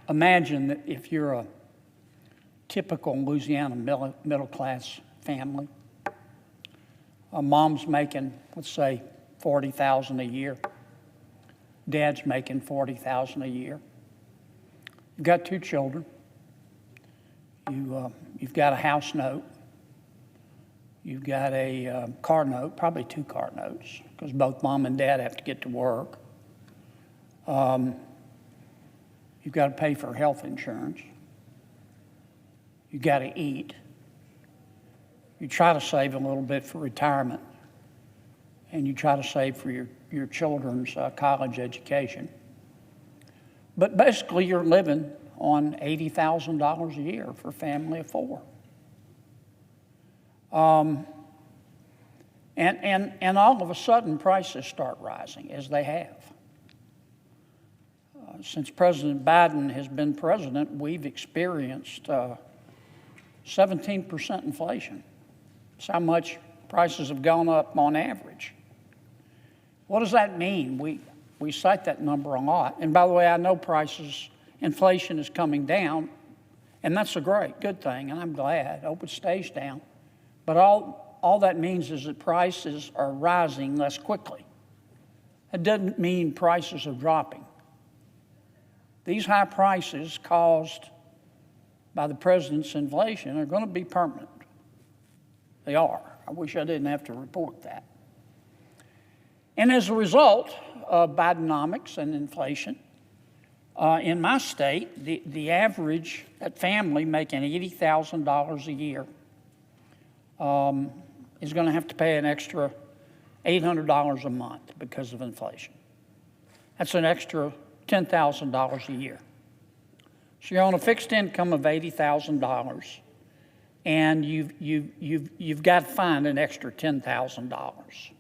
imagine that if you're a typical Louisiana middle-class family, mom's making, let's say, $40,000 a year. Dad's making $40,000 a year. You've got 2 children. You've got a house note. You've got a car note, probably 2 car notes, because both mom and dad have to get to work. You've got to pay for health insurance. You've got to eat. You try to save a little bit for retirement, and you try to save for your children's college education. But basically, you're living on $80,000 a year for a family of 4. And all of a sudden, prices start rising, as they have. Since President Biden has been president, we've experienced 17% inflation. That's how much prices have gone up on average. What does that mean? We cite that number a lot. And by the way, I know inflation is coming down, and that's a good thing, and I'm glad. I hope it stays down. But all that means is that prices are rising less quickly. It doesn't mean prices are dropping. These high prices caused by the president's inflation are going to be permanent. They are. I wish I didn't have to report that. And as a result of Bidenomics and inflation, in my state, the average family making $80,000 a year is going to have to pay an extra $800 a month because of inflation. That's an extra $10,000 a year. So you're on a fixed income of $80,000, and you've got to find an extra $10,000.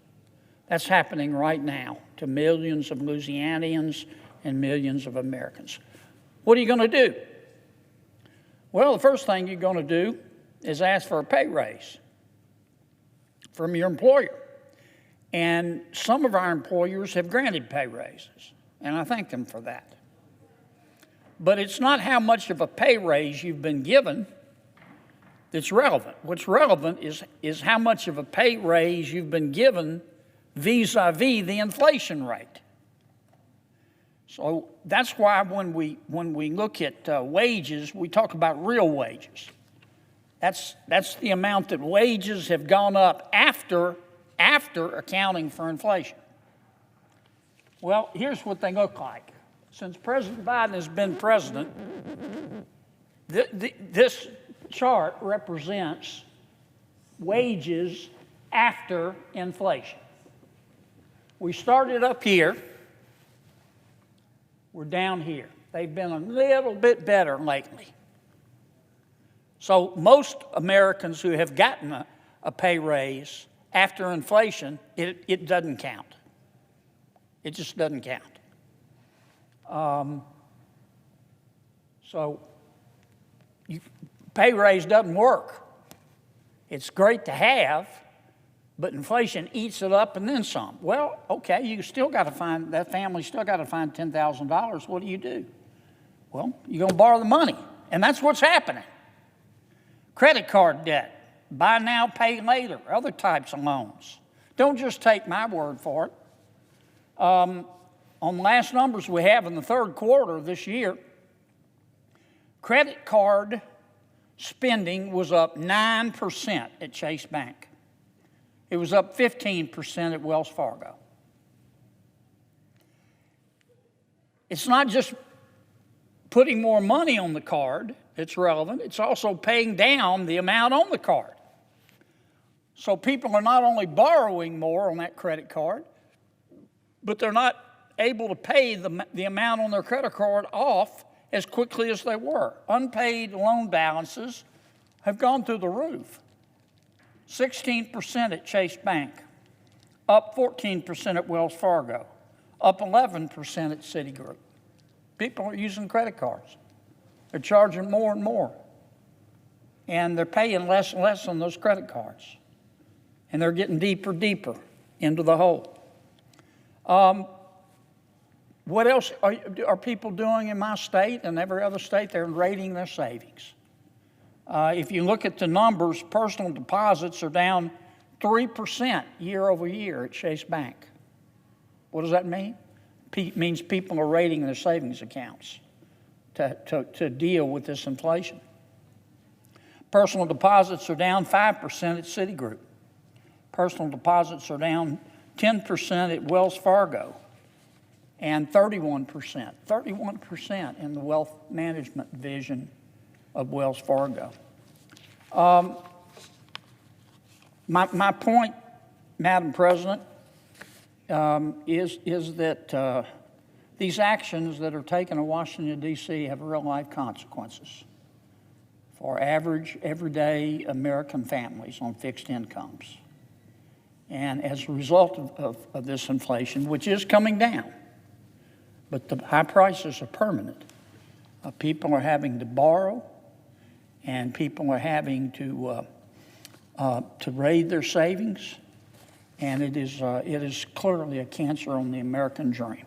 That's happening right now to millions of Louisianians and millions of Americans. What are you going to do? Well, the first thing you're going to do is ask for a pay raise from your employer. And some of our employers have granted pay raises, and I thank them for that. But it's not how much of a pay raise you've been given that's relevant. What's relevant is how much of a pay raise you've been given vis-a-vis the inflation rate. So that's why when we look at wages, we talk about real wages. That's the amount that wages have gone up after accounting for inflation. Well, here's what they look like. Since President Biden has been president, this chart represents wages after inflation. We started up here. We're down here. They've been a little bit better lately. So most Americans who have gotten a pay raise after inflation, it doesn't count. It just doesn't count. So pay raise doesn't work. It's great to have, but inflation eats it up and then some. Well, okay, that family still got to find $10,000. What do? Well, you're going to borrow the money, and that's what's happening. Credit card debt, buy now, pay later, other types of loans. Don't just take my word for it. On the last numbers we have in the third quarter of this year, credit card spending was up 9% at Chase Bank. It was up 15% at Wells Fargo. It's not just putting more money on the card that's relevant, it's also paying down the amount on the card. So people are not only borrowing more on that credit card, but they're not able to pay the amount on their credit card off as quickly as they were. Unpaid loan balances have gone through the roof. 16% at Chase Bank, up 14% at Wells Fargo, up 11% at Citigroup. People are using credit cards. They're charging more and more. And they're paying less and less on those credit cards. And they're getting deeper into the hole. What else are people doing in my state and every other state? They're raiding their savings. If you look at the numbers, personal deposits are down 3% year over year at Chase Bank. What does that mean? It means people are raiding their savings accounts to deal with this inflation. Personal deposits are down 5% at Citigroup. Personal deposits are down 10% at Wells Fargo, and 31% in the wealth management division of Wells Fargo. My point, Madam President, is that these actions that are taken in Washington, D.C. have real-life consequences for average, everyday American families on fixed incomes. And as a result of this inflation, which is coming down, but the high prices are permanent, people are having to borrow, and people are having to raid their savings, and it is clearly a cancer on the American dream.